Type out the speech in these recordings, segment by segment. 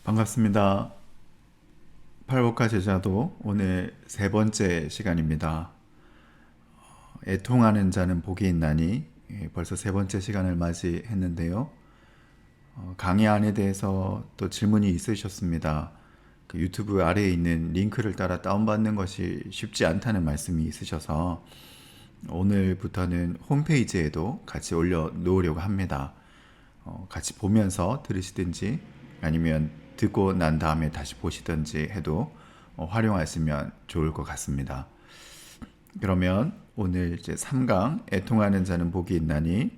반갑습니다. 팔복화 제자도 오늘 세 번째 시간입니다. 애통하는 자는 복이 있나니 벌써 세 번째 시간을 맞이했는데요. 강의 안에 대해서 또 질문이 있으셨습니다. 그 유튜브 아래에 있는 링크를 따라 다운받는 것이 쉽지 않다는 말씀이 있으셔서 오늘부터는 홈페이지에도 같이 올려놓으려고 합니다. 같이 보면서 들으시든지 아니면 듣고 난 다음에 다시 보시든지 해도 활용하시면 좋을 것 같습니다. 그러면 오늘 이제 3강 애통하는 자는 복이 있나니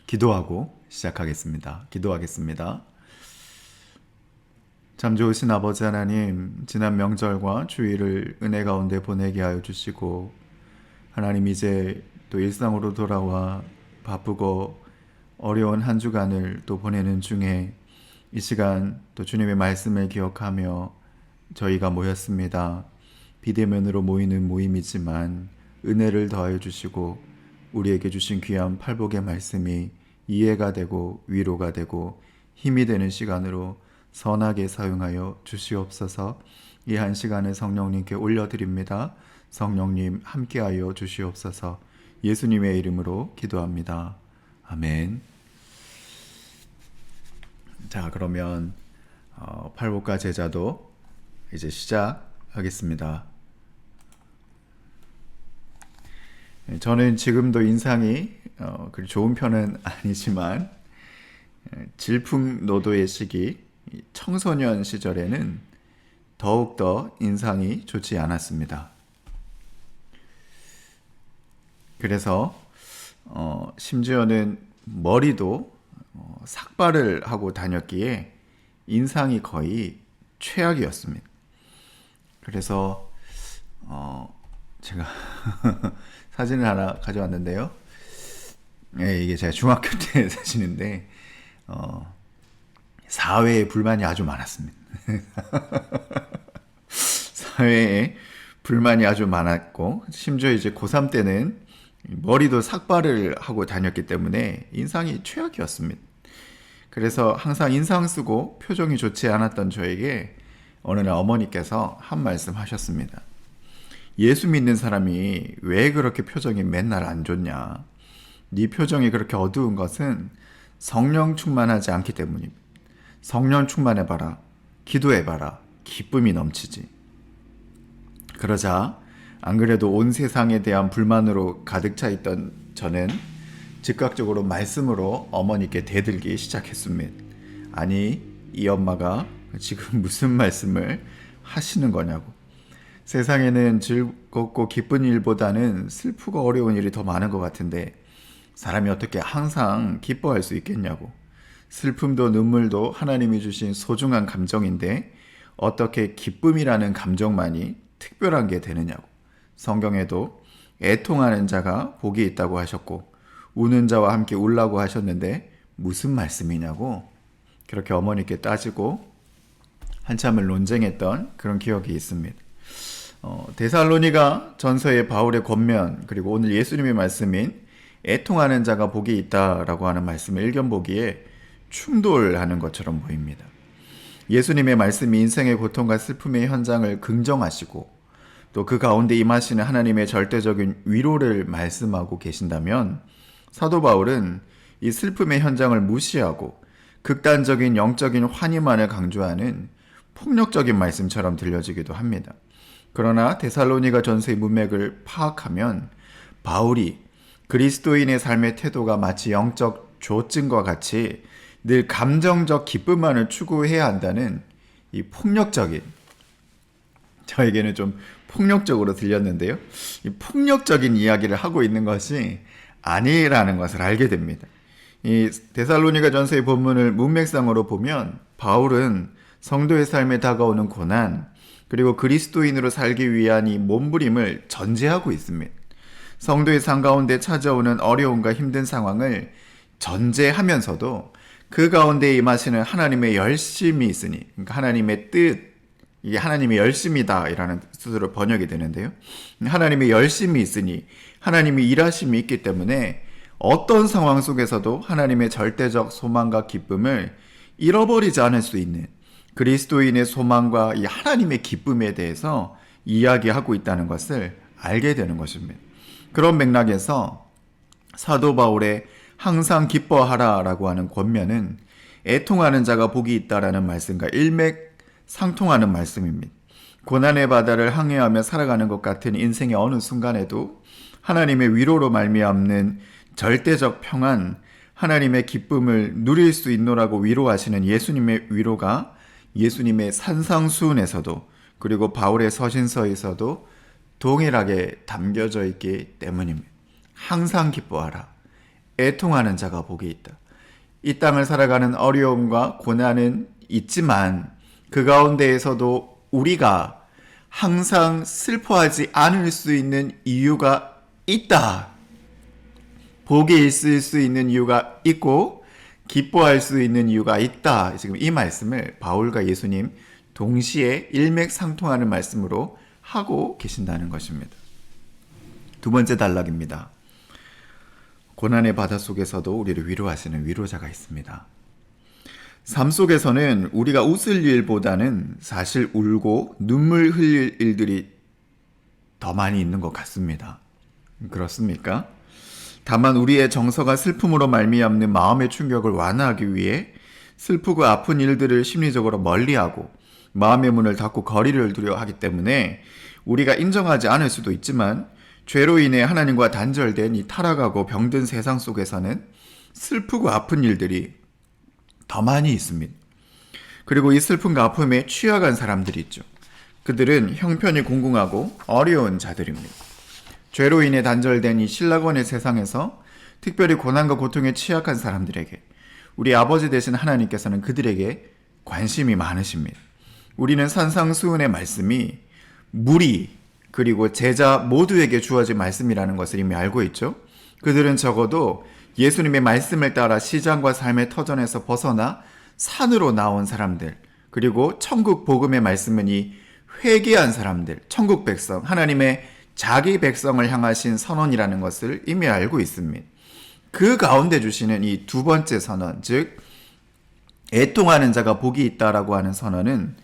기도하고 시작하겠습니다. 기도하겠습니다. 참 좋으신 아버지 하나님, 지난 명절과 주일을 은혜 가운데 보내게 하여 주시고 하나님 이제 또 일상으로 돌아와 바쁘고 어려운 한 주간을 또 보내는 중에 이 시간 또 주님의 말씀을 기억하며 저희가 모였습니다. 비대면으로 모이는 모임이지만 은혜를 더하여 주시고 우리에게 주신 귀한 팔복의 말씀이 이해가 되고 위로가 되고 힘이 되는 시간으로 선하게 사용하여 주시옵소서. 이 한 시간을 성령님께 올려드립니다. 성령님 함께하여 주시옵소서. 예수님의 이름으로 기도합니다. 아멘. 자, 그러면 팔복과 제자도 이제 시작하겠습니다. 저는 지금도 인상이 그리 좋은 편은 아니지만 질풍노도의 시기 청소년 시절에는 더욱더 인상이 좋지 않았습니다. 그래서 심지어는 머리도 삭발을 하고 다녔기에 인상이 거의 최악이었습니다. 그래서 제가 사진을 하나 가져왔는데요. 네, 이게 제가 중학교 때 사진인데 사회에 불만이 아주 많았습니다. 사회에 불만이 아주 많았고 심지어 이제 고3 때는 머리도 삭발을 하고 다녔기 때문에 인상이 최악이었습니다. 그래서 항상 인상 쓰고 표정이 좋지 않았던 저에게 어느 날 어머니께서 한 말씀 하셨습니다. 예수 믿는 사람이 왜 그렇게 표정이 맨날 안 좋냐? 네 표정이 그렇게 어두운 것은 성령 충만하지 않기 때문입니다. 성령 충만해봐라. 기도해봐라. 기쁨이 넘치지. 그러자 안 그래도 온 세상에 대한 불만으로 가득 차 있던 저는 즉각적으로 말씀으로 어머니께 대들기 시작했습니다. 아니, 이 엄마가 지금 무슨 말씀을 하시는 거냐고. 세상에는 즐겁고 기쁜 일보다는 슬프고 어려운 일이 더 많은 것 같은데 사람이 어떻게 항상 기뻐할 수 있겠냐고. 슬픔도 눈물도 하나님이 주신 소중한 감정인데 어떻게 기쁨이라는 감정만이 특별한 게 되느냐고. 성경에도 애통하는 자가 복이 있다고 하셨고 우는 자와 함께 울라고 하셨는데 무슨 말씀이냐고 그렇게 어머니께 따지고 한참을 논쟁했던 그런 기억이 있습니다. 데살로니가 전서의 바울의 권면 그리고 오늘 예수님의 말씀인 애통하는 자가 복이 있다라고 하는 말씀을 일견보기에 충돌하는 것처럼 보입니다. 예수님의 말씀이 인생의 고통과 슬픔의 현장을 긍정하시고 또 그 가운데 임하시는 하나님의 절대적인 위로를 말씀하고 계신다면 사도 바울은 이 슬픔의 현장을 무시하고 극단적인 영적인 환희만을 강조하는 폭력적인 말씀처럼 들려지기도 합니다. 그러나 데살로니가 전서의 문맥을 파악하면 바울이 그리스도인의 삶의 태도가 마치 영적 조증과 같이 늘 감정적 기쁨만을 추구해야 한다는 이 폭력적인, 저에게는 좀 폭력적으로 들렸는데요. 이 폭력적인 이야기를 하고 있는 것이 아니라는 것을 알게 됩니다. 이 데살로니가 전서의 본문을 문맥상으로 보면 바울은 성도의 삶에 다가오는 고난 그리고 그리스도인으로 살기 위한 이 몸부림을 전제하고 있습니다. 성도의 삶 가운데 찾아오는 어려움과 힘든 상황을 전제하면서도 그 가운데 임하시는 하나님의 열심이 있으니, 그러니까 하나님의 뜻, 이게 하나님의 열심이다 이라는 뜻으로 번역이 되는데요. 하나님의 열심이 있으니 하나님의 일하심이 있기 때문에 어떤 상황 속에서도 하나님의 절대적 소망과 기쁨을 잃어버리지 않을 수 있는 그리스도인의 소망과 이 하나님의 기쁨에 대해서 이야기하고 있다는 것을 알게 되는 것입니다. 그런 맥락에서 사도 바울의 항상 기뻐하라라고 하는 권면은 애통하는 자가 복이 있다라는 말씀과 일맥상통하는 말씀입니다. 고난의 바다를 항해하며 살아가는 것 같은 인생의 어느 순간에도 하나님의 위로로 말미암는 절대적 평안, 하나님의 기쁨을 누릴 수 있노라고 위로하시는 예수님의 위로가 예수님의 산상수훈에서도 그리고 바울의 서신서에서도 동일하게 담겨져 있기 때문입니다. 항상 기뻐하라. 애통하는 자가 복이 있다. 이 땅을 살아가는 어려움과 고난은 있지만 그 가운데에서도 우리가 항상 슬퍼하지 않을 수 있는 이유가 있다. 복이 있을 수 있는 이유가 있고 기뻐할 수 있는 이유가 있다. 지금 이 말씀을 바울과 예수님 동시에 일맥상통하는 말씀으로 하고 계신다는 것입니다. 두 번째 단락입니다. 고난의 바다 속에서도 우리를 위로하시는 위로자가 있습니다. 삶 속에서는 우리가 웃을 일보다는 사실 울고 눈물 흘릴 일들이 더 많이 있는 것 같습니다. 그렇습니까? 다만 우리의 정서가 슬픔으로 말미암는 마음의 충격을 완화하기 위해 슬프고 아픈 일들을 심리적으로 멀리하고 마음의 문을 닫고 거리를 두려 하기 때문에 우리가 인정하지 않을 수도 있지만 죄로 인해 하나님과 단절된 이 타락하고 병든 세상 속에서는 슬프고 아픈 일들이 더 많이 있습니다. 그리고 이 슬픔과 아픔에 취약한 사람들이 있죠. 그들은 형편이 공공하고 어려운 자들입니다. 죄로 인해 단절된 이 신라권의 세상에서 특별히 고난과 고통에 취약한 사람들에게 우리 아버지 되신 하나님께서는 그들에게 관심이 많으십니다. 우리는 산상수훈의 말씀이 무리 그리고 제자 모두에게 주어진 말씀이라는 것을 이미 알고 있죠. 그들은 적어도 예수님의 말씀을 따라 시장과 삶의 터전에서 벗어나 산으로 나온 사람들, 그리고 천국 복음의 말씀은 이 회개한 사람들, 천국 백성, 하나님의 자기 백성을 향하신 선언이라는 것을 이미 알고 있습니다. 그 가운데 주시는 이 두 번째 선언, 즉 애통하는 자가 복이 있다라고 하는 선언은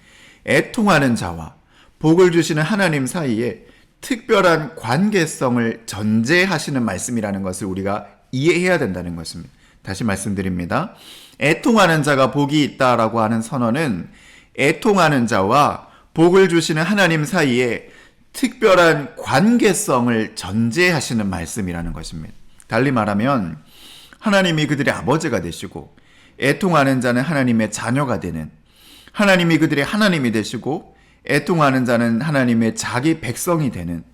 애통하는 자와 복을 주시는 하나님 사이에 특별한 관계성을 전제하시는 말씀이라는 것을 우리가 이해해야 된다는 것입니다. 다시 말씀드립니다. 애통하는 자가 복이 있다라고 하는 선언은 애통하는 자와 복을 주시는 하나님 사이에 특별한 관계성을 전제하시는 말씀이라는 것입니다. 달리 말하면 하나님이 그들의 아버지가 되시고 애통하는 자는 하나님의 자녀가 되는, 하나님이 그들의 하나님이 되시고 애통하는 자는 하나님의 자기 백성이 되는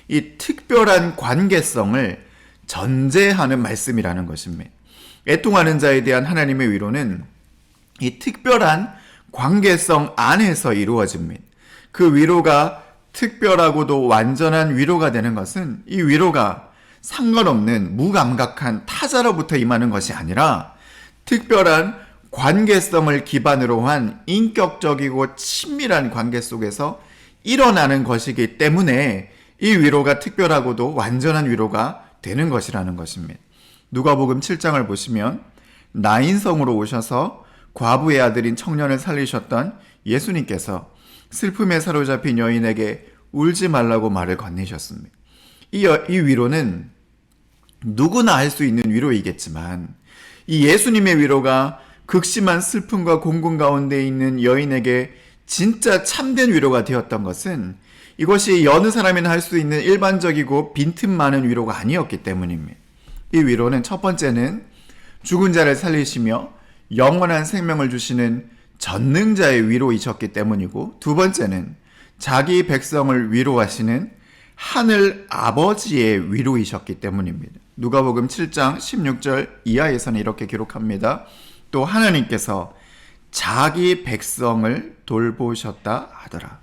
이 특별한 관계성을 전제하는 말씀이라는 것입니다. 애통하는 자에 대한 하나님의 위로는 이 특별한 관계성 안에서 이루어집니다. 그 위로가 특별하고도 완전한 위로가 되는 것은 이 위로가 상관없는 무감각한 타자로부터 임하는 것이 아니라 특별한 관계성을 기반으로 한 인격적이고 친밀한 관계 속에서 일어나는 것이기 때문에 이 위로가 특별하고도 완전한 위로가 되는 것이라는 것입니다. 누가복음 7장을 보시면 나인성으로 오셔서 과부의 아들인 청년을 살리셨던 예수님께서 슬픔에 사로잡힌 여인에게 울지 말라고 말을 건네셨습니다. 이 위로는 누구나 할 수 있는 위로이겠지만 이 예수님의 위로가 극심한 슬픔과 공공 가운데 있는 여인에게 진짜 참된 위로가 되었던 것은 이것이 여느 사람이나 할 수 있는 일반적이고 빈틈 많은 위로가 아니었기 때문입니다. 이 위로는 첫 번째는 죽은 자를 살리시며 영원한 생명을 주시는 전능자의 위로이셨기 때문이고, 두 번째는 자기 백성을 위로하시는 하늘 아버지의 위로이셨기 때문입니다. 누가복음 7장 16절 이하에서는 이렇게 기록합니다. 또 하나님께서 자기 백성을 돌보셨다 하더라.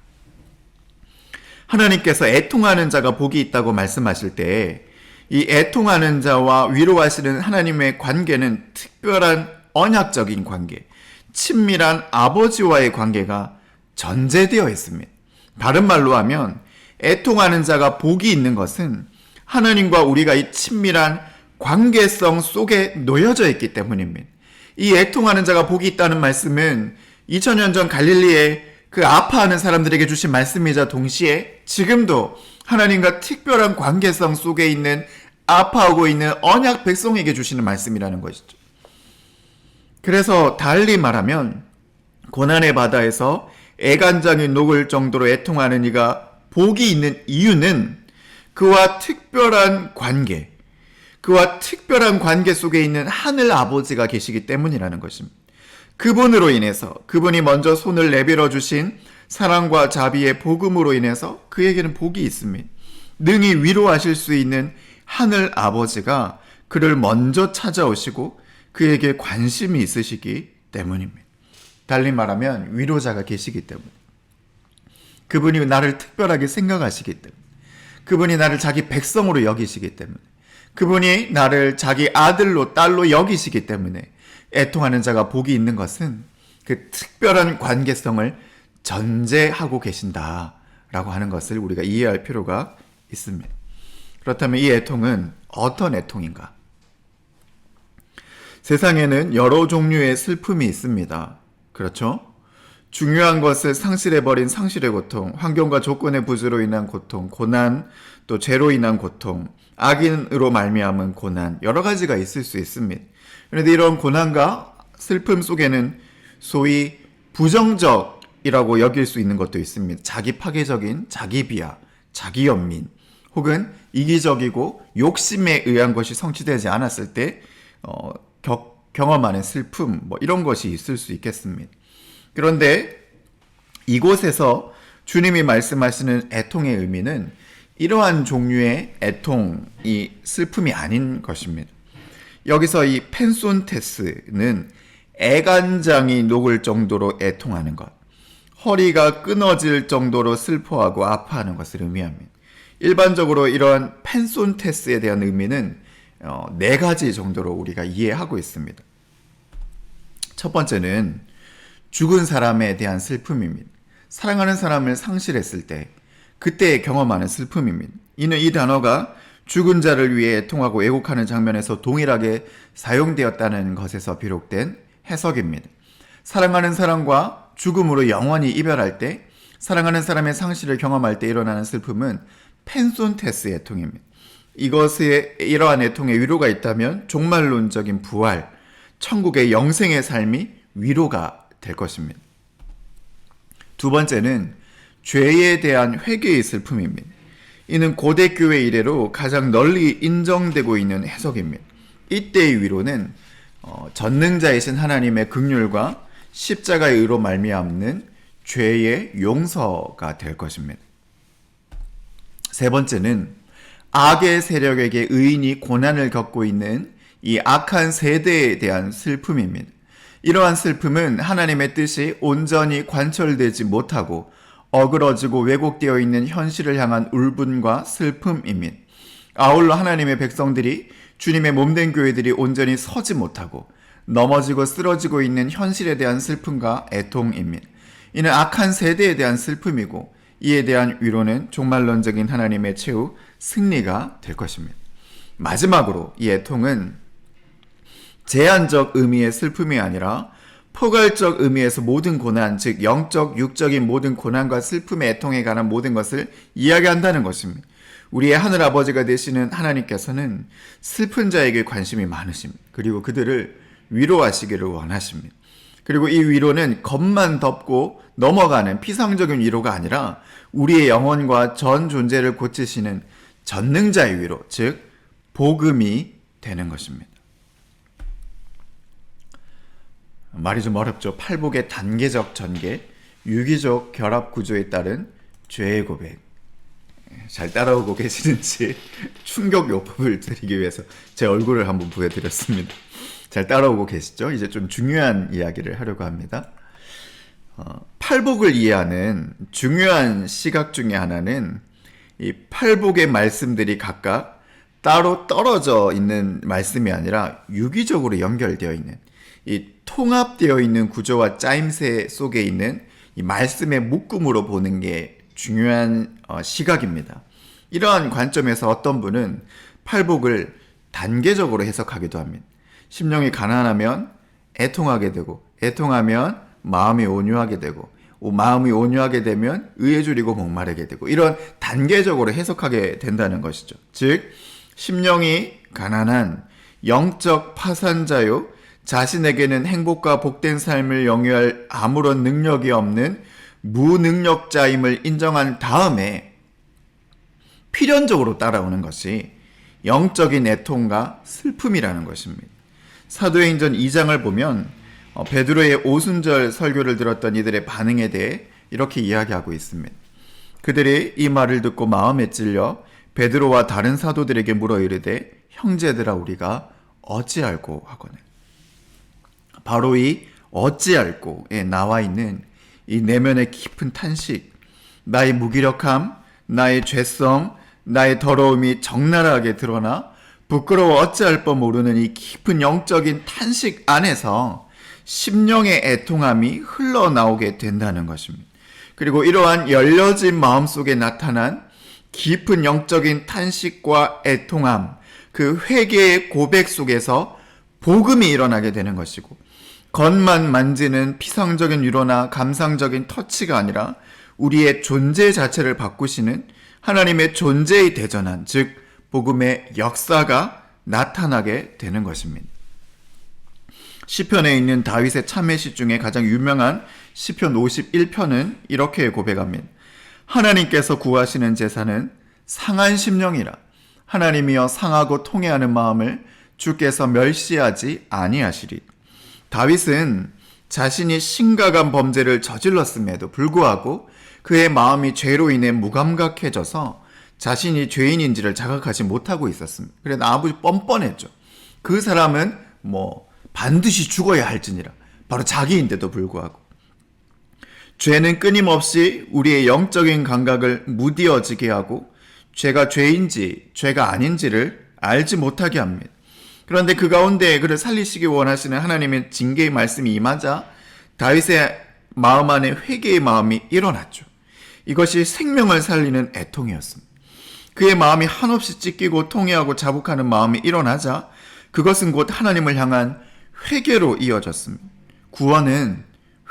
하나님께서 애통하는 자가 복이 있다고 말씀하실 때 이 애통하는 자와 위로하시는 하나님의 관계는 특별한 언약적인 관계, 친밀한 아버지와의 관계가 전제되어 있습니다. 다른 말로 하면 애통하는 자가 복이 있는 것은 하나님과 우리가 이 친밀한 관계성 속에 놓여져 있기 때문입니다. 이 애통하는 자가 복이 있다는 말씀은 2000년 전 갈릴리에 그 아파하는 사람들에게 주신 말씀이자 동시에 지금도 하나님과 특별한 관계성 속에 있는 아파하고 있는 언약 백성에게 주시는 말씀이라는 것이죠. 그래서 달리 말하면 고난의 바다에서 애간장이 녹을 정도로 애통하는 이가 복이 있는 이유는 그와 특별한 관계, 그와 특별한 관계 속에 있는 하늘 아버지가 계시기 때문이라는 것입니다. 그분으로 인해서, 그분이 먼저 손을 내밀어 주신 사랑과 자비의 복음으로 인해서 그에게는 복이 있습니다. 능히 위로하실 수 있는 하늘 아버지가 그를 먼저 찾아오시고 그에게 관심이 있으시기 때문입니다. 달리 말하면 위로자가 계시기 때문에, 그분이 나를 특별하게 생각하시기 때문에, 그분이 나를 자기 백성으로 여기시기 때문에, 그분이 나를 자기 아들로 딸로 여기시기 때문에 애통하는 자가 복이 있는 것은 그 특별한 관계성을 전제하고 계신다라고 하는 것을 우리가 이해할 필요가 있습니다. 그렇다면 이 애통은 어떤 애통인가? 세상에는 여러 종류의 슬픔이 있습니다. 그렇죠? 중요한 것을 상실해버린 상실의 고통, 환경과 조건의 부주로 인한 고통, 고난, 또 죄로 인한 고통, 악인으로 말미암은 고난, 여러 가지가 있을 수 있습니다. 그런데 이런 고난과 슬픔 속에는 소위 부정적이라고 여길 수 있는 것도 있습니다. 자기 파괴적인 자기 비하, 자기 연민, 혹은 이기적이고 욕심에 의한 것이 성취되지 않았을 때 경험하는 슬픔, 이런 것이 있을 수 있겠습니다. 그런데 이곳에서 주님이 말씀하시는 애통의 의미는 이러한 종류의 애통이 슬픔이 아닌 것입니다. 여기서 이 펜손테스는 애간장이 녹을 정도로 애통하는 것, 허리가 끊어질 정도로 슬퍼하고 아파하는 것을 의미합니다. 일반적으로 이러한 펜손테스에 대한 의미는 4가지 정도로 우리가 이해하고 있습니다. 첫 번째는 죽은 사람에 대한 슬픔입니다. 사랑하는 사람을 상실했을 때 그때 경험하는 슬픔입니다. 이는 이 단어가 죽은 자를 위해 애통하고 애곡하는 장면에서 동일하게 사용되었다는 것에서 비롯된 해석입니다. 사랑하는 사람과 죽음으로 영원히 이별할 때, 사랑하는 사람의 상실을 경험할 때 일어나는 슬픔은 펜손테스 애통입니다. 이것에 이러한 애통에 위로가 있다면 종말론적인 부활, 천국의 영생의 삶이 위로가 될 것입니다. 두 번째는 죄에 대한 회개의 슬픔입니다. 이는 고대 교회 이래로 가장 널리 인정되고 있는 해석입니다. 이때의 위로는 전능자이신 하나님의 긍휼과 십자가의 의로 말미암는 죄의 용서가 될 것입니다. 세 번째는 악의 세력에게 의인이 고난을 겪고 있는 이 악한 세대에 대한 슬픔입니다. 이러한 슬픔은 하나님의 뜻이 온전히 관철되지 못하고 어그러지고 왜곡되어 있는 현실을 향한 울분과 슬픔입니다. 아울러 하나님의 백성들이 주님의 몸된 교회들이 온전히 서지 못하고 넘어지고 쓰러지고 있는 현실에 대한 슬픔과 애통입니다. 이는 악한 세대에 대한 슬픔이고 이에 대한 위로는 종말론적인 하나님의 최후 승리가 될 것입니다. 마지막으로 이 애통은 제한적 의미의 슬픔이 아니라 포괄적 의미에서 모든 고난, 즉 영적, 육적인 모든 고난과 슬픔의 애통에 관한 모든 것을 이야기한다는 것입니다. 우리의 하늘아버지가 되시는 하나님께서는 슬픈 자에게 관심이 많으십니다. 그리고 그들을 위로하시기를 원하십니다. 그리고 이 위로는 겉만 덮고 넘어가는 피상적인 위로가 아니라 우리의 영혼과 전 존재를 고치시는 전능자의 위로, 즉 복음이 되는 것입니다. 말이 좀 어렵죠. 팔복의 단계적 전개, 유기적 결합 구조에 따른 죄의 고백. 잘 따라오고 계시는지 충격 요법을 드리기 위해서 제 얼굴을 한번 보여드렸습니다. 잘 따라오고 계시죠? 이제 좀 중요한 이야기를 하려고 합니다. 팔복을 이해하는 중요한 시각 중에 하나는 이 팔복의 말씀들이 각각 따로 떨어져 있는 말씀이 아니라 유기적으로 연결되어 있는, 이 통합되어 있는 구조와 짜임새 속에 있는 이 말씀의 묶음으로 보는 게 중요한 시각입니다. 이러한 관점에서 어떤 분은 팔복을 단계적으로 해석하기도 합니다. 심령이 가난하면 애통하게 되고, 애통하면 마음이 온유하게 되고, 마음이 온유하게 되면 의에 줄이고 목마르게 되고, 이런 단계적으로 해석하게 된다는 것이죠. 즉 심령이 가난한 영적 파산자요, 자신에게는 행복과 복된 삶을 영위할 아무런 능력이 없는 무능력자임을 인정한 다음에 필연적으로 따라오는 것이 영적인 애통과 슬픔이라는 것입니다. 사도행전 2장을 보면 베드로의 오순절 설교를 들었던 이들의 반응에 대해 이렇게 이야기하고 있습니다. 그들이 이 말을 듣고 마음에 찔려 베드로와 다른 사도들에게 물어 이르되 형제들아 우리가 어찌할꼬 하거늘. 바로 이 어찌할꼬에 나와 있는 이 내면의 깊은 탄식, 나의 무기력함, 나의 죄성, 나의 더러움이 적나라하게 드러나 부끄러워 어찌할 바 모르는 이 깊은 영적인 탄식 안에서 심령의 애통함이 흘러나오게 된다는 것입니다. 그리고 이러한 열려진 마음 속에 나타난 깊은 영적인 탄식과 애통함, 그 회개의 고백 속에서 복음이 일어나게 되는 것이고, 겉만 만지는 피상적인 위로나 감상적인 터치가 아니라 우리의 존재 자체를 바꾸시는 하나님의 존재의 대전한, 즉 복음의 역사가 나타나게 되는 것입니다. 시편에 있는 다윗의 참회시 중에 가장 유명한 시편 51편은 이렇게 고백합니다. 하나님께서 구하시는 제사는 상한 심령이라. 하나님이여 상하고 통회하는 마음을 주께서 멸시하지 아니하시리. 다윗은 자신이 심각한 범죄를 저질렀음에도 불구하고 그의 마음이 죄로 인해 무감각해져서 자신이 죄인인지를 자각하지 못하고 있었습니다. 그래서 아주 뻔뻔했죠. 그 사람은 반드시 죽어야 할지니라. 바로 자기인데도 불구하고. 죄는 끊임없이 우리의 영적인 감각을 무디어지게 하고 죄가 죄인지 죄가 아닌지를 알지 못하게 합니다. 그런데 그 가운데 그를 살리시기 원하시는 하나님의 징계의 말씀이 임하자 다윗의 마음 안에 회개의 마음이 일어났죠. 이것이 생명을 살리는 애통이었습니다. 그의 마음이 한없이 찢기고 통회하고 자복하는 마음이 일어나자 그것은 곧 하나님을 향한 회개로 이어졌습니다. 구원은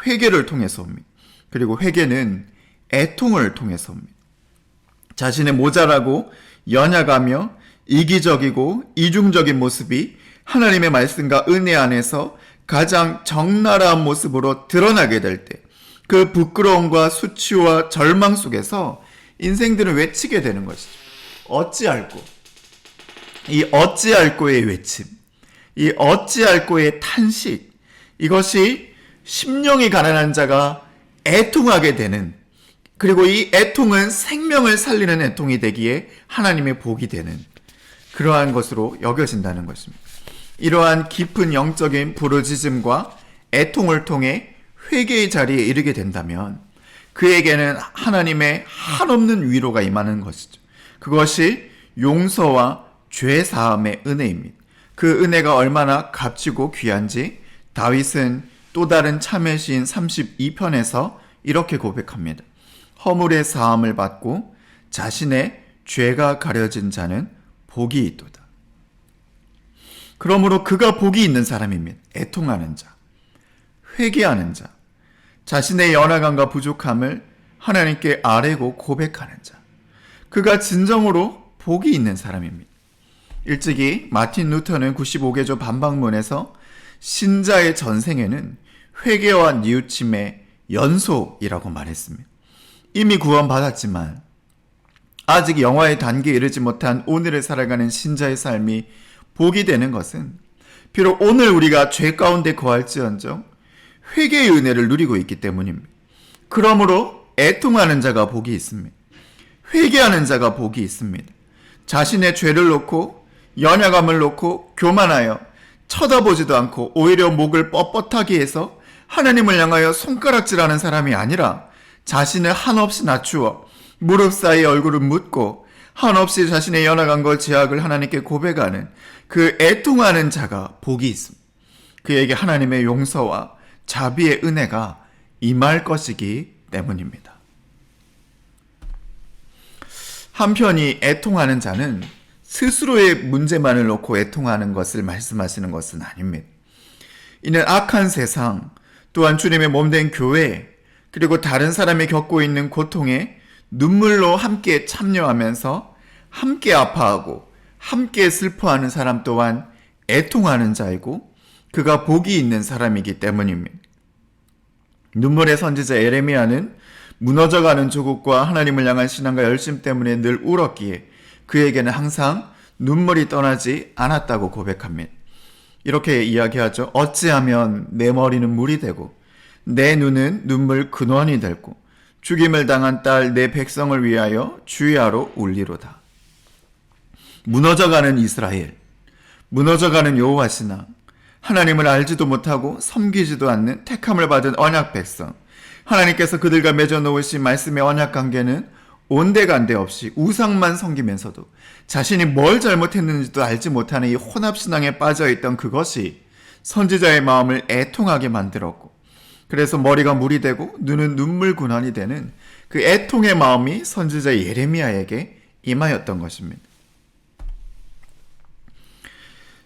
회개를 통해서 옵니다. 그리고 회개는 애통을 통해서 옵니다. 자신의 모자라고 연약하며 이기적이고 이중적인 모습이 하나님의 말씀과 은혜 안에서 가장 적나라한 모습으로 드러나게 될 때, 그 부끄러움과 수치와 절망 속에서 인생들은 외치게 되는 것이죠. 어찌할꼬. 이 어찌할꼬의 외침, 이 어찌할꼬의 탄식, 이것이 심령이 가난한 자가 애통하게 되는, 그리고 이 애통은 생명을 살리는 애통이 되기에 하나님의 복이 되는 그러한 것으로 여겨진다는 것입니다. 이러한 깊은 영적인 부르짖음과 애통을 통해 회개의 자리에 이르게 된다면 그에게는 하나님의 한없는 위로가 임하는 것이죠. 그것이 용서와 죄사함의 은혜입니다. 그 은혜가 얼마나 값지고 귀한지 다윗은 또 다른 참회시인 32편에서 이렇게 고백합니다. 허물의 사함을 받고 자신의 죄가 가려진 자는 복이 있도다. 그러므로 그가 복이 있는 사람입니다. 애통하는 자, 회개하는 자, 자신의 연약함과 부족함을 하나님께 아뢰고 고백하는 자, 그가 진정으로 복이 있는 사람입니다. 일찍이 마틴 루터는 95개조 반박문에서 신자의 전생에는 회개와 뉘우침의 연소이라고 말했습니다. 이미 구원받았지만 아직 영화의 단계에 이르지 못한 오늘을 살아가는 신자의 삶이 복이 되는 것은 비록 오늘 우리가 죄 가운데 거할지언정 회개의 은혜를 누리고 있기 때문입니다. 그러므로 애통하는 자가 복이 있습니다. 회개하는 자가 복이 있습니다. 자신의 죄를 놓고 연약함을 놓고 교만하여 쳐다보지도 않고 오히려 목을 뻣뻣하게 해서 하나님을 향하여 손가락질하는 사람이 아니라 자신을 한없이 낮추어 무릎 사이에 얼굴을 묻고 한없이 자신의 연약한 걸 제약을 하나님께 고백하는 그 애통하는 자가 복이 있습니다. 그에게 하나님의 용서와 자비의 은혜가 임할 것이기 때문입니다. 한편 이 애통하는 자는 스스로의 문제만을 놓고 애통하는 것을 말씀하시는 것은 아닙니다. 이는 악한 세상, 또한 주님의 몸된 교회, 그리고 다른 사람이 겪고 있는 고통에 눈물로 함께 참여하면서 함께 아파하고 함께 슬퍼하는 사람 또한 애통하는 자이고 그가 복이 있는 사람이기 때문입니다. 눈물의 선지자 에레미야는 무너져가는 조국과 하나님을 향한 신앙과 열심 때문에 늘 울었기에 그에게는 항상 눈물이 떠나지 않았다고 고백합니다. 이렇게 이야기하죠. 어찌하면 내 머리는 물이 되고 내 눈은 눈물 근원이 되고 죽임을 당한 딸 내 백성을 위하여 주야로 울리로다. 무너져가는 이스라엘, 무너져가는 여호와 신앙, 하나님을 알지도 못하고 섬기지도 않는 택함을 받은 언약 백성, 하나님께서 그들과 맺어놓으신 말씀의 언약 관계는 온데간데 없이 우상만 섬기면서도 자신이 뭘 잘못했는지도 알지 못하는 이 혼합신앙에 빠져있던 그것이 선지자의 마음을 애통하게 만들었고, 그래서 머리가 물이 되고 눈은 눈물 군환이 되는 그 애통의 마음이 선지자 예레미야에게 임하였던 것입니다.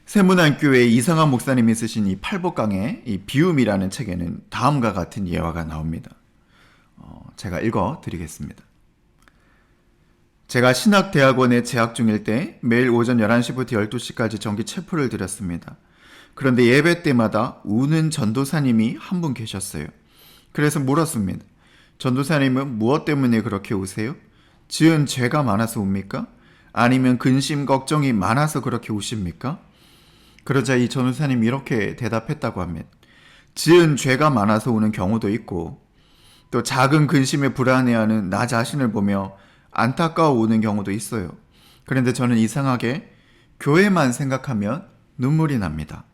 세문안교회 이상한 목사님이 쓰신 이 팔복강의 이 비움이라는 책에는 다음과 같은 예화가 나옵니다. 제가 읽어드리겠습니다. 제가 신학대학원에 재학 중일 때 매일 오전 11시부터 12시까지 정기 체포를 드렸습니다. 그런데 예배 때마다 우는 전도사님이 한 분 계셨어요. 그래서 물었습니다. 전도사님은 무엇 때문에 그렇게 우세요? 지은 죄가 많아서 웁니까? 아니면 근심 걱정이 많아서 그렇게 우십니까? 그러자 이 전도사님이 이렇게 대답했다고 합니다. 지은 죄가 많아서 우는 경우도 있고 또 작은 근심에 불안해하는 나 자신을 보며 안타까워 우는 경우도 있어요. 그런데 저는 이상하게 교회만 생각하면 눈물이 납니다.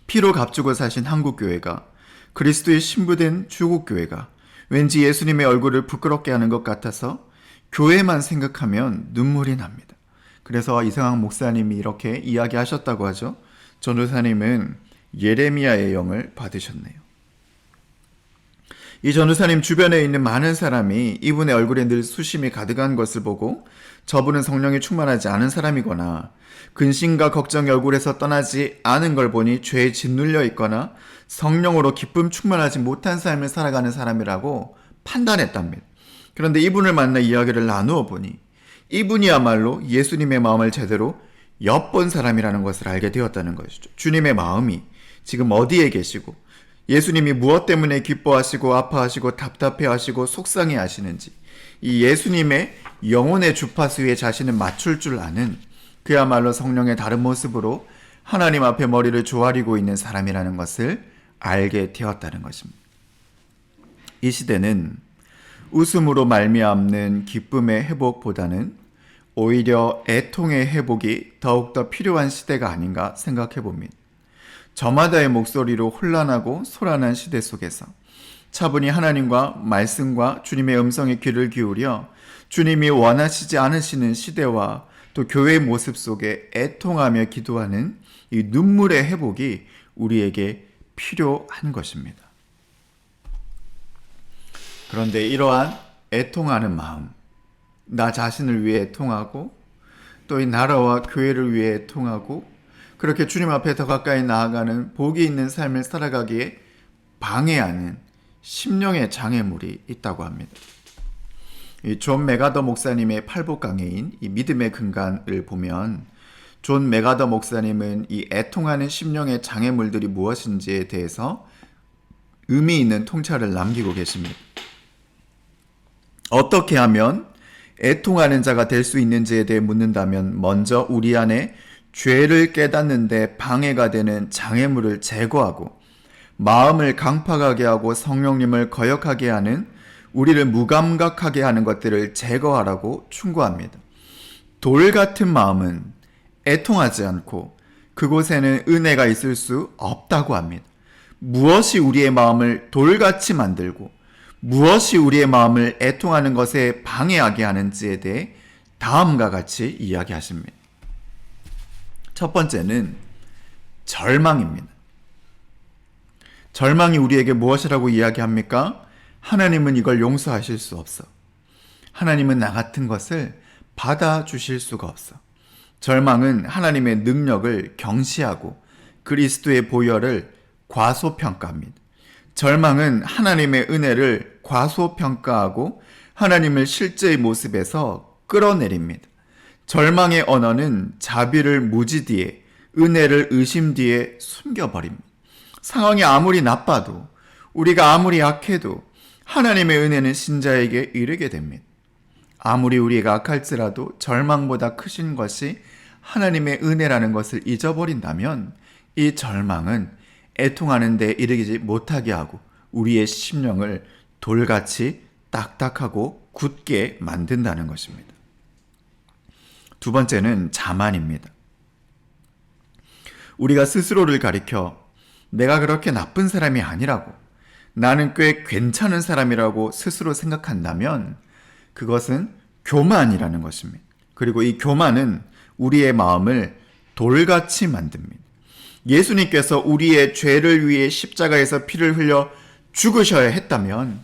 피로 값주고 사신 한국교회가, 그리스도의 신부된 주국교회가 왠지 예수님의 얼굴을 부끄럽게 하는 것 같아서 교회만 생각하면 눈물이 납니다. 그래서 이상한 목사님이 이렇게 이야기하셨다고 하죠. 전도사님은 예레미야의 영을 받으셨네요. 이 전도사님 주변에 있는 많은 사람이 이분의 얼굴에 늘 수심이 가득한 것을 보고 저분은 성령이 충만하지 않은 사람이거나 근심과 걱정이 얼굴에서 떠나지 않은 걸 보니 죄에 짓눌려 있거나 성령으로 기쁨 충만하지 못한 삶을 살아가는 사람이라고 판단했답니다. 그런데 이분을 만나 이야기를 나누어 보니 이분이야말로 예수님의 마음을 제대로 엿본 사람이라는 것을 알게 되었다는 것이죠. 주님의 마음이 지금 어디에 계시고 예수님이 무엇 때문에 기뻐하시고 아파하시고 답답해하시고 속상해하시는지 이 예수님의 영혼의 주파수에 자신을 맞출 줄 아는 그야말로 성령의 다른 모습으로 하나님 앞에 머리를 조아리고 있는 사람이라는 것을 알게 되었다는 것입니다. 이 시대는 웃음으로 말미암는 기쁨의 회복보다는 오히려 애통의 회복이 더욱더 필요한 시대가 아닌가 생각해 봅니다. 저마다의 목소리로 혼란하고 소란한 시대 속에서 차분히 하나님과 말씀과 주님의 음성에 귀를 기울여 주님이 원하시지 않으시는 시대와 또 교회의 모습 속에 애통하며 기도하는 이 눈물의 회복이 우리에게 필요한 것입니다. 그런데 이러한 애통하는 마음, 나 자신을 위해 애통하고 또 이 나라와 교회를 위해 애통하고 그렇게 주님 앞에 더 가까이 나아가는 복이 있는 삶을 살아가기에 방해하는 심령의 장애물이 있다고 합니다. 이 존 메가더 목사님의 팔복 강해인 이 믿음의 근간을 보면 존 메가더 목사님은 이 애통하는 심령의 장애물들이 무엇인지에 대해서 의미 있는 통찰을 남기고 계십니다. 어떻게 하면 애통하는 자가 될 수 있는지에 대해 묻는다면 먼저 우리 안에 죄를 깨닫는 데 방해가 되는 장애물을 제거하고 마음을 강팍하게 하고 성령님을 거역하게 하는 우리를 무감각하게 하는 것들을 제거하라고 충고합니다. 돌 같은 마음은 애통하지 않고 그곳에는 은혜가 있을 수 없다고 합니다. 무엇이 우리의 마음을 돌같이 만들고 무엇이 우리의 마음을 애통하는 것에 방해하게 하는지에 대해 다음과 같이 이야기하십니다. 첫 번째는 절망입니다. 절망이 우리에게 무엇이라고 이야기합니까? 하나님은 이걸 용서하실 수 없어. 하나님은 나 같은 것을 받아주실 수가 없어. 절망은 하나님의 능력을 경시하고 그리스도의 보혈을 과소평가합니다. 절망은 하나님의 은혜를 과소평가하고 하나님을 실제의 모습에서 끌어내립니다. 절망의 언어는 자비를 무지 뒤에, 은혜를 의심 뒤에 숨겨버립니다. 상황이 아무리 나빠도, 우리가 아무리 약해도 하나님의 은혜는 신자에게 이르게 됩니다. 아무리 우리가 악할지라도 절망보다 크신 것이 하나님의 은혜라는 것을 잊어버린다면 이 절망은 애통하는 데 이르지 못하게 하고 우리의 심령을 돌같이 딱딱하고 굳게 만든다는 것입니다. 두 번째는 자만입니다. 우리가 스스로를 가리켜 내가 그렇게 나쁜 사람이 아니라고, 나는 꽤 괜찮은 사람이라고 스스로 생각한다면 그것은 교만이라는 것입니다. 그리고 이 교만은 우리의 마음을 돌같이 만듭니다. 예수님께서 우리의 죄를 위해 십자가에서 피를 흘려 죽으셔야 했다면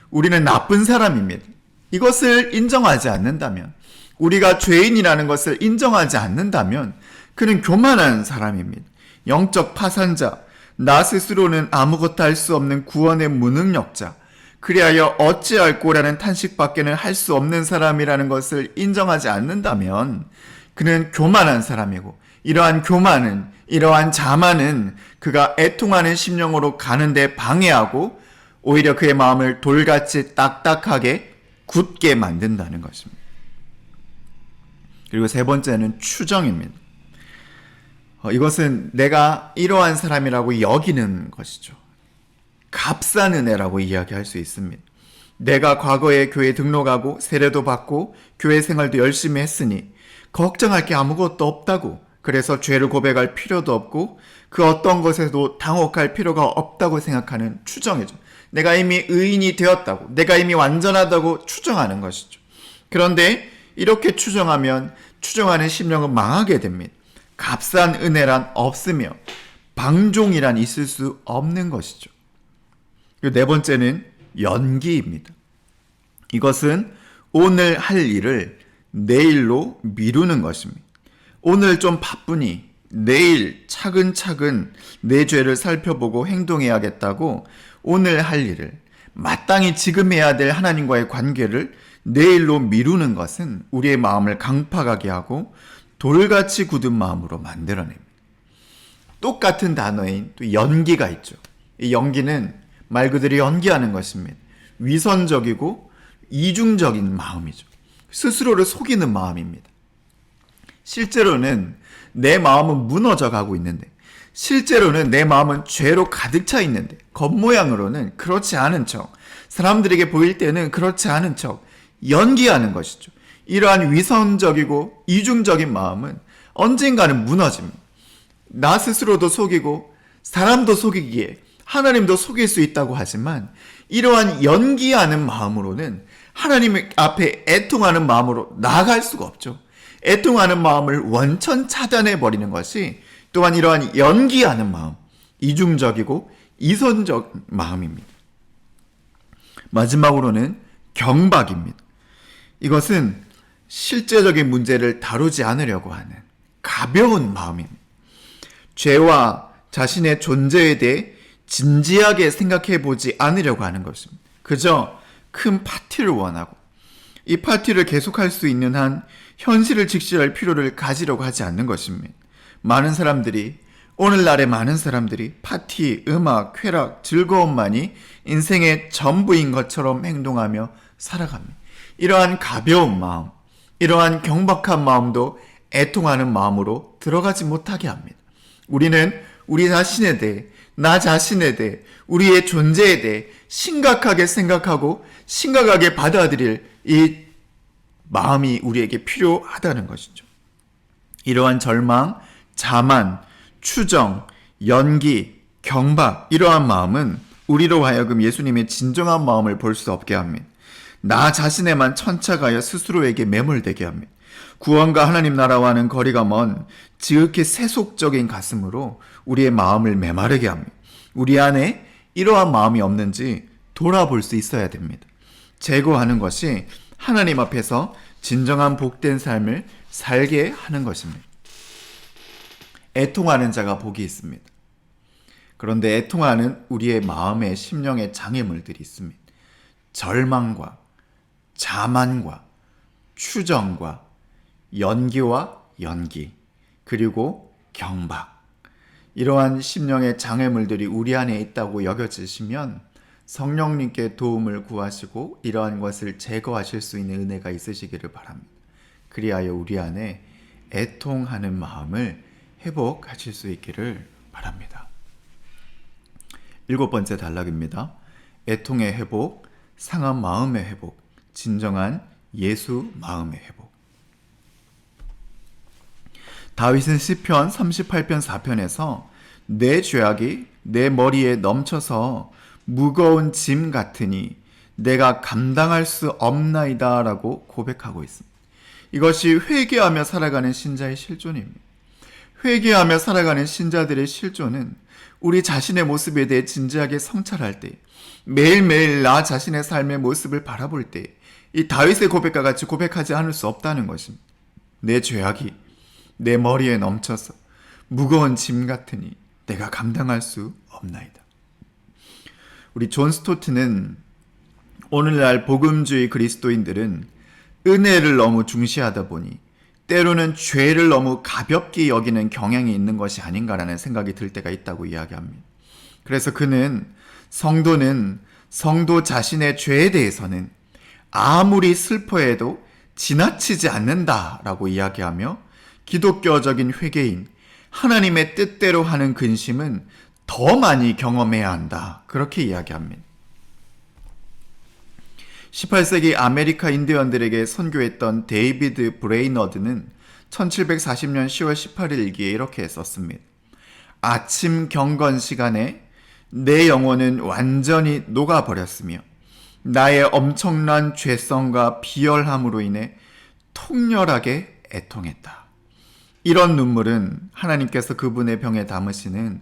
우리는 나쁜 사람입니다. 이것을 인정하지 않는다면, 우리가 죄인이라는 것을 인정하지 않는다면 그는 교만한 사람입니다. 영적 파산자, 나 스스로는 아무것도 할 수 없는 구원의 무능력자, 그리하여 어찌할꼬라는 탄식밖에는 할 수 없는 사람이라는 것을 인정하지 않는다면 그는 교만한 사람이고, 이러한 교만은, 이러한 자만은 그가 애통하는 심령으로 가는데 방해하고 오히려 그의 마음을 돌같이 딱딱하게 굳게 만든다는 것입니다. 그리고 세 번째는 추정입니다. 이것은 내가 이러한 사람이라고 여기는 것이죠. 값싼 은혜라고 이야기할 수 있습니다. 내가 과거에 교회 등록하고 세례도 받고 교회 생활도 열심히 했으니 걱정할 게 아무것도 없다고, 그래서 죄를 고백할 필요도 없고 그 어떤 것에도 당혹할 필요가 없다고 생각하는 추정이죠. 내가 이미 의인이 되었다고, 내가 이미 완전하다고 추정하는 것이죠. 그런데 이렇게 추정하면 추정하는 심령은 망하게 됩니다. 값싼 은혜란 없으며 방종이란 있을 수 없는 것이죠. 그리고 네 번째는 연기입니다. 이것은 오늘 할 일을 내일로 미루는 것입니다. 오늘 좀 바쁘니 내일 차근차근 내 죄를 살펴보고 행동해야겠다고 오늘 할 일을, 마땅히 지금 해야 될 하나님과의 관계를 내일로 미루는 것은 우리의 마음을 강팍하게 하고 돌같이 굳은 마음으로 만들어냅니다. 똑같은 단어인 또 연기가 있죠. 이 연기는 말 그대로 연기하는 것입니다. 위선적이고 이중적인 마음이죠. 스스로를 속이는 마음입니다. 실제로는 내 마음은 무너져 가고 있는데, 실제로는 내 마음은 죄로 가득 차 있는데, 겉모양으로는 그렇지 않은 척, 사람들에게 보일 때는 그렇지 않은 척 연기하는 것이죠. 이러한 위선적이고 이중적인 마음은 언젠가는 무너집니다. 나 스스로도 속이고 사람도 속이기에 하나님도 속일 수 있다고 하지만, 이러한 연기하는 마음으로는 하나님 앞에 애통하는 마음으로 나아갈 수가 없죠. 애통하는 마음을 원천 차단해 버리는 것이 또한 이러한 연기하는 마음, 이중적이고 이선적 마음입니다. 마지막으로는 경박입니다. 이것은 실제적인 문제를 다루지 않으려고 하는 가벼운 마음입니다. 죄와 자신의 존재에 대해 진지하게 생각해 보지 않으려고 하는 것입니다. 그저 큰 파티를 원하고 이 파티를 계속할 수 있는 한 현실을 직시할 필요를 가지려고 하지 않는 것입니다. 오늘날의 많은 사람들이 파티, 음악, 쾌락, 즐거움만이 인생의 전부인 것처럼 행동하며 살아갑니다. 이러한 가벼운 마음, 이러한 경박한 마음도 애통하는 마음으로 들어가지 못하게 합니다. 우리는 우리 자신에 대해, 나 자신에 대해, 우리의 존재에 대해 심각하게 생각하고 심각하게 받아들일 이 마음이 우리에게 필요하다는 것이죠. 이러한 절망, 자만, 추정, 연기, 경박, 이러한 마음은 우리로 하여금 예수님의 진정한 마음을 볼 수 없게 합니다. 나 자신에만 천착하여 스스로에게 매몰되게 합니다. 구원과 하나님 나라와는 거리가 먼 지극히 세속적인 가슴으로 우리의 마음을 메마르게 합니다. 우리 안에 이러한 마음이 없는지 돌아볼 수 있어야 됩니다. 제거하는 것이 하나님 앞에서 진정한 복된 삶을 살게 하는 것입니다. 애통하는 자가 복이 있습니다. 그런데 애통하는 우리의 마음의 심령의 장애물들이 있습니다. 절망과 자만과 추정과 연기와 연기, 그리고 경박. 이러한 심령의 장애물들이 우리 안에 있다고 여겨지시면 성령님께 도움을 구하시고 이러한 것을 제거하실 수 있는 은혜가 있으시기를 바랍니다. 그리하여 우리 안에 애통하는 마음을 회복하실 수 있기를 바랍니다. 7번째 단락입니다. 애통의 회복, 상한 마음의 회복, 진정한 예수 마음의 회복. 다윗은 시편 38편 4편에서 내 죄악이 내 머리에 넘쳐서 무거운 짐 같으니 내가 감당할 수 없나이다 라고 고백하고 있습니다. 이것이 회개하며 살아가는 신자의 실존입니다. 회개하며 살아가는 신자들의 실존은 우리 자신의 모습에 대해 진지하게 성찰할 때, 매일매일 나 자신의 삶의 모습을 바라볼 때 이 다윗의 고백과 같이 고백하지 않을 수 없다는 것입니다. 내 죄악이 내 머리에 넘쳐서 무거운 짐 같으니 내가 감당할 수 없나이다. 우리 존 스토트는 오늘날 복음주의 그리스도인들은 은혜를 너무 중시하다 보니 때로는 죄를 너무 가볍게 여기는 경향이 있는 것이 아닌가라는 생각이 들 때가 있다고 이야기합니다. 그래서 그는 성도 자신의 죄에 대해서는 아무리 슬퍼해도 지나치지 않는다라고 이야기하며 기독교적인 회개인 하나님의 뜻대로 하는 근심은 더 많이 경험해야 한다. 그렇게 이야기합니다. 18세기 아메리카 인디언들에게 선교했던 데이비드 브레이너드는 1740년 10월 18일 일기에 이렇게 썼습니다. 아침 경건 시간에 내 영혼은 완전히 녹아버렸으며 나의 엄청난 죄성과 비열함으로 인해 통렬하게 애통했다. 이런 눈물은 하나님께서 그분의 병에 담으시는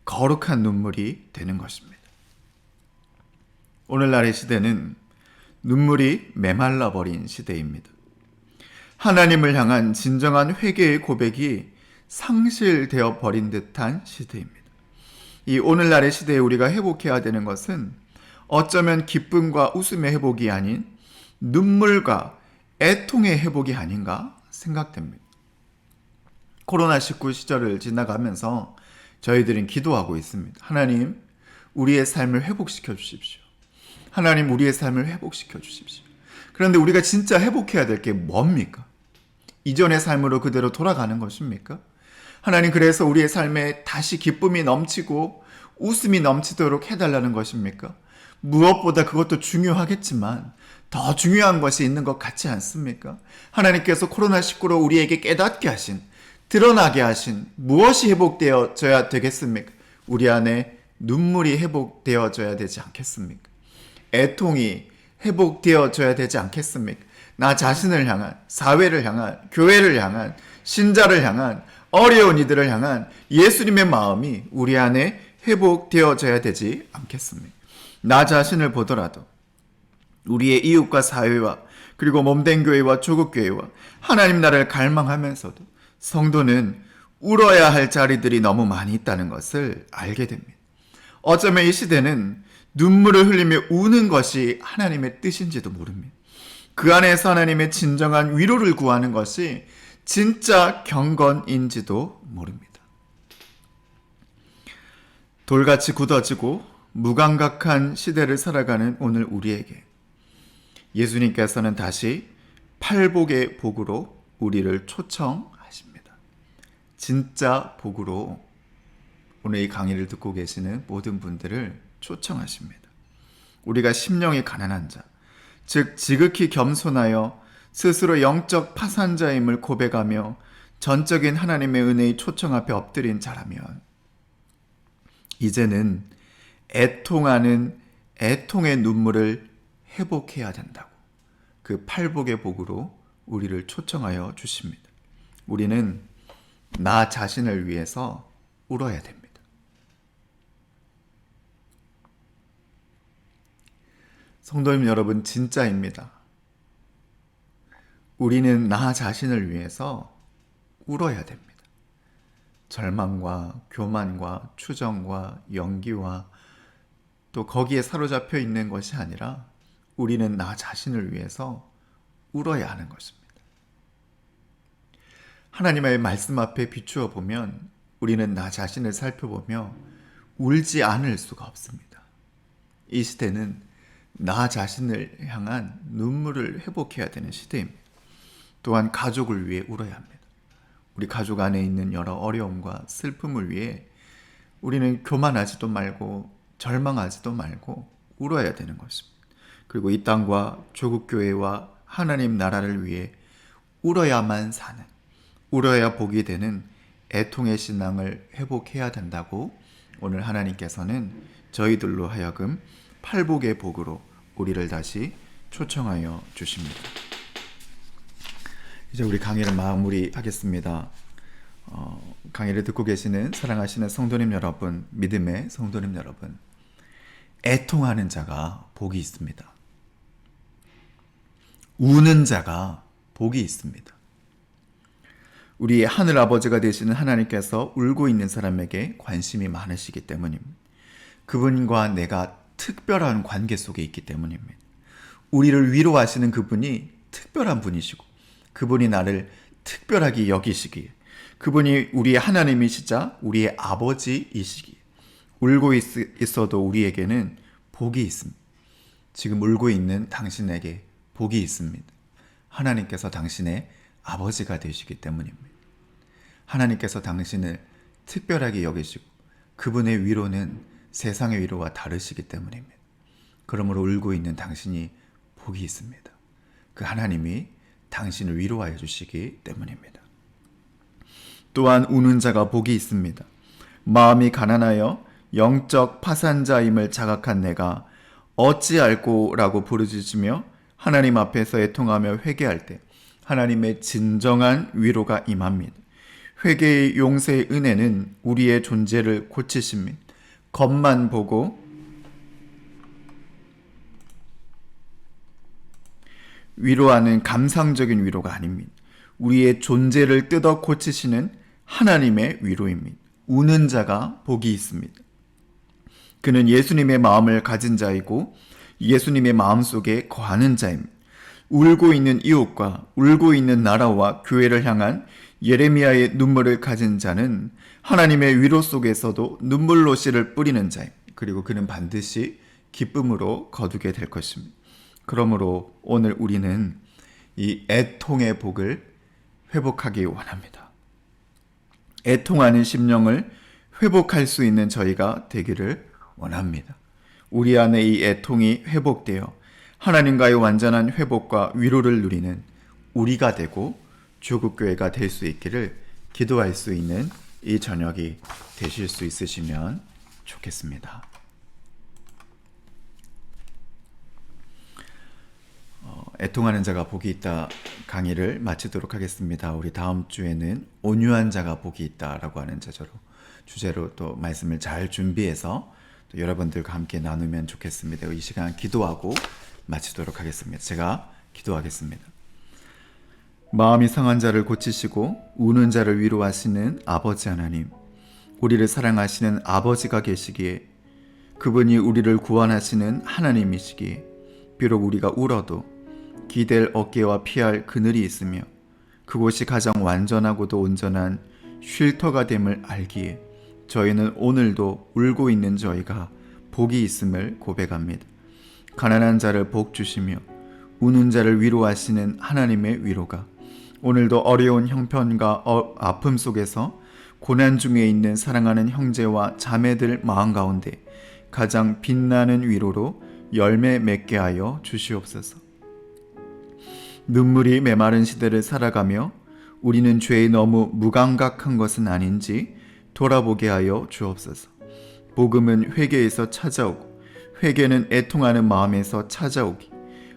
거룩한 눈물이 되는 것입니다. 오늘날의 시대는 눈물이 메말라버린 시대입니다. 하나님을 향한 진정한 회개의 고백이 상실되어 버린 듯한 시대입니다. 이 오늘날의 시대에 우리가 회복해야 되는 것은 어쩌면 기쁨과 웃음의 회복이 아닌 눈물과 애통의 회복이 아닌가 생각됩니다. 코로나19 시절을 지나가면서 저희들은 기도하고 있습니다. 하나님, 우리의 삶을 회복시켜 주십시오. 하나님, 우리의 삶을 회복시켜 주십시오. 그런데 우리가 진짜 회복해야 될 게 뭡니까? 이전의 삶으로 그대로 돌아가는 것입니까? 하나님, 그래서 우리의 삶에 다시 기쁨이 넘치고 웃음이 넘치도록 해달라는 것입니까? 무엇보다 그것도 중요하겠지만 더 중요한 것이 있는 것 같지 않습니까? 하나님께서 코로나19로 우리에게 깨닫게 하신, 드러나게 하신 무엇이 회복되어져야 되겠습니까? 우리 안에 눈물이 회복되어져야 되지 않겠습니까? 애통이 회복되어져야 되지 않겠습니까? 나 자신을 향한, 사회를 향한, 교회를 향한, 신자를 향한, 어려운 이들을 향한 예수님의 마음이 우리 안에 회복되어져야 되지 않겠습니까? 나 자신을 보더라도 우리의 이웃과 사회와 그리고 몸된 교회와 조국 교회와 하나님 나라를 갈망하면서도 성도는 울어야 할 자리들이 너무 많이 있다는 것을 알게 됩니다. 어쩌면 이 시대는 눈물을 흘리며 우는 것이 하나님의 뜻인지도 모릅니다. 그 안에서 하나님의 진정한 위로를 구하는 것이 진짜 경건인지도 모릅니다. 돌같이 굳어지고 무감각한 시대를 살아가는 오늘 우리에게 예수님께서는 다시 팔복의 복으로 우리를 초청하십니다. 진짜 복으로 오늘 이 강의를 듣고 계시는 모든 분들을 초청하십니다. 우리가 심령이 가난한 자, 즉 지극히 겸손하여 스스로 영적 파산자임을 고백하며 전적인 하나님의 은혜의 초청 앞에 엎드린 자라면 이제는 애통하는 애통의 눈물을 회복해야 된다고 그 팔복의 복으로 우리를 초청하여 주십니다. 우리는 나 자신을 위해서 울어야 됩니다. 성도님 여러분, 진짜입니다. 우리는 나 자신을 위해서 울어야 됩니다. 절망과 교만과 추정과 연기와 또 거기에 사로잡혀 있는 것이 아니라 우리는 나 자신을 위해서 울어야 하는 것입니다. 하나님의 말씀 앞에 비추어 보면 우리는 나 자신을 살펴보며 울지 않을 수가 없습니다. 이 시대는 나 자신을 향한 눈물을 회복해야 되는 시대입니다. 또한 가족을 위해 울어야 합니다. 우리 가족 안에 있는 여러 어려움과 슬픔을 위해 우리는 교만하지도 말고 절망하지도 말고 울어야 되는 것입니다. 그리고 이 땅과 조국교회와 하나님 나라를 위해 울어야만 사는, 울어야 복이 되는 애통의 신앙을 회복해야 된다고 오늘 하나님께서는 저희들로 하여금 팔복의 복으로 우리를 다시 초청하여 주십니다. 이제 우리 강의를 마무리하겠습니다. 강의를 듣고 계시는 사랑하시는 성도님 여러분, 믿음의 성도님 여러분, 애통하는 자가 복이 있습니다. 우는 자가 복이 있습니다. 우리 하늘 아버지가 되시는 하나님께서 울고 있는 사람에게 관심이 많으시기 때문입니다. 그분과 내가 특별한 관계 속에 있기 때문입니다. 우리를 위로하시는 그분이 특별한 분이시고 그분이 나를 특별하게 여기시기에, 그분이 우리의 하나님이시자 우리의 아버지이시기에 울고 있어도 우리에게는 복이 있습니다. 지금 울고 있는 당신에게 복이 있습니다. 하나님께서 당신의 아버지가 되시기 때문입니다. 하나님께서 당신을 특별하게 여기시고 그분의 위로는 세상의 위로와 다르시기 때문입니다. 그러므로 울고 있는 당신이 복이 있습니다. 그 하나님이 당신을 위로하여 주시기 때문입니다. 또한 우는 자가 복이 있습니다. 마음이 가난하여 영적 파산자임을 자각한 내가 어찌알꼬 라고 부르짖으며 하나님 앞에서 애통하며 회개할 때 하나님의 진정한 위로가 임합니다. 회개의 용서의 은혜는 우리의 존재를 고치십니다. 겉만 보고 위로하는 감상적인 위로가 아닙니다. 우리의 존재를 뜯어 고치시는 하나님의 위로입니다. 우는 자가 복이 있습니다. 그는 예수님의 마음을 가진 자이고 예수님의 마음속에 거하는 자입니다. 울고 있는 이웃과 울고 있는 나라와 교회를 향한 예레미야의 눈물을 가진 자는 하나님의 위로 속에서도 눈물로 씨를 뿌리는 자입니다. 그리고 그는 반드시 기쁨으로 거두게 될 것입니다. 그러므로 오늘 우리는 이 애통의 복을 회복하기 원합니다. 애통하는 심령을 회복할 수 있는 저희가 되기를 원합니다. 우리 안에 이 애통이 회복되어 하나님과의 완전한 회복과 위로를 누리는 우리가 되고 조국교회가 될 수 있기를 기도할 수 있는 이 저녁이 되실 수 있으시면 좋겠습니다. 애통하는 자가 복이 있다 강의를 마치도록 하겠습니다. 우리 다음 주에는 온유한 자가 복이 있다라고 하는 주제로 또 말씀을 잘 준비해서 또 여러분들과 함께 나누면 좋겠습니다. 이 시간 기도하고 마치도록 하겠습니다. 제가 기도하겠습니다. 마음이 상한 자를 고치시고 우는 자를 위로하시는 아버지 하나님, 우리를 사랑하시는 아버지가 계시기에 그분이 우리를 구원하시는 하나님이시기에 비록 우리가 울어도 기댈 어깨와 피할 그늘이 있으며 그곳이 가장 완전하고도 온전한 쉴터가 됨을 알기에 저희는 오늘도 울고 있는 저희가 복이 있음을 고백합니다. 가난한 자를 복 주시며 우는 자를 위로하시는 하나님의 위로가 오늘도 어려운 형편과 아픔 속에서 고난 중에 있는 사랑하는 형제와 자매들 마음 가운데 가장 빛나는 위로로 열매 맺게 하여 주시옵소서. 눈물이 메마른 시대를 살아가며 우리는 죄에 너무 무감각한 것은 아닌지 돌아보게 하여 주옵소서. 복음은 회개에서 찾아오고 회개는 애통하는 마음에서 찾아오기.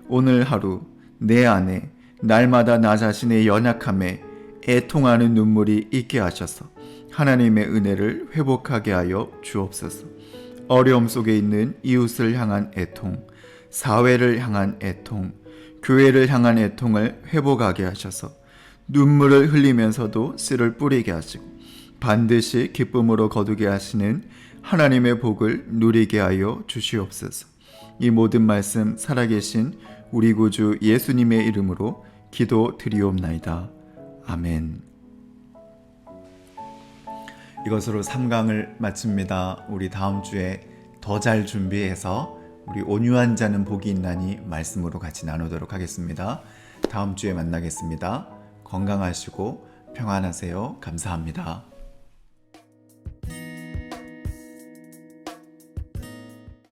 오늘 하루 내 안에 날마다 나 자신의 연약함에 애통하는 눈물이 있게 하셔서 하나님의 은혜를 회복하게 하여 주옵소서. 어려움 속에 있는 이웃을 향한 애통, 사회를 향한 애통, 교회를 향한 애통을 회복하게 하셔서 눈물을 흘리면서도 씨를 뿌리게 하시고 반드시 기쁨으로 거두게 하시는 하나님의 복을 누리게 하여 주시옵소서. 이 모든 말씀 살아계신 우리 구주 예수님의 이름으로 기도드리옵나이다. 아멘. 이것으로 3강을 마칩니다. 우리 다음 주에 더 잘 준비해서 우리 온유한 자는 복이 있나니 말씀으로 같이 나누도록 하겠습니다. 다음 주에 만나겠습니다. 건강하시고 평안하세요. 감사합니다.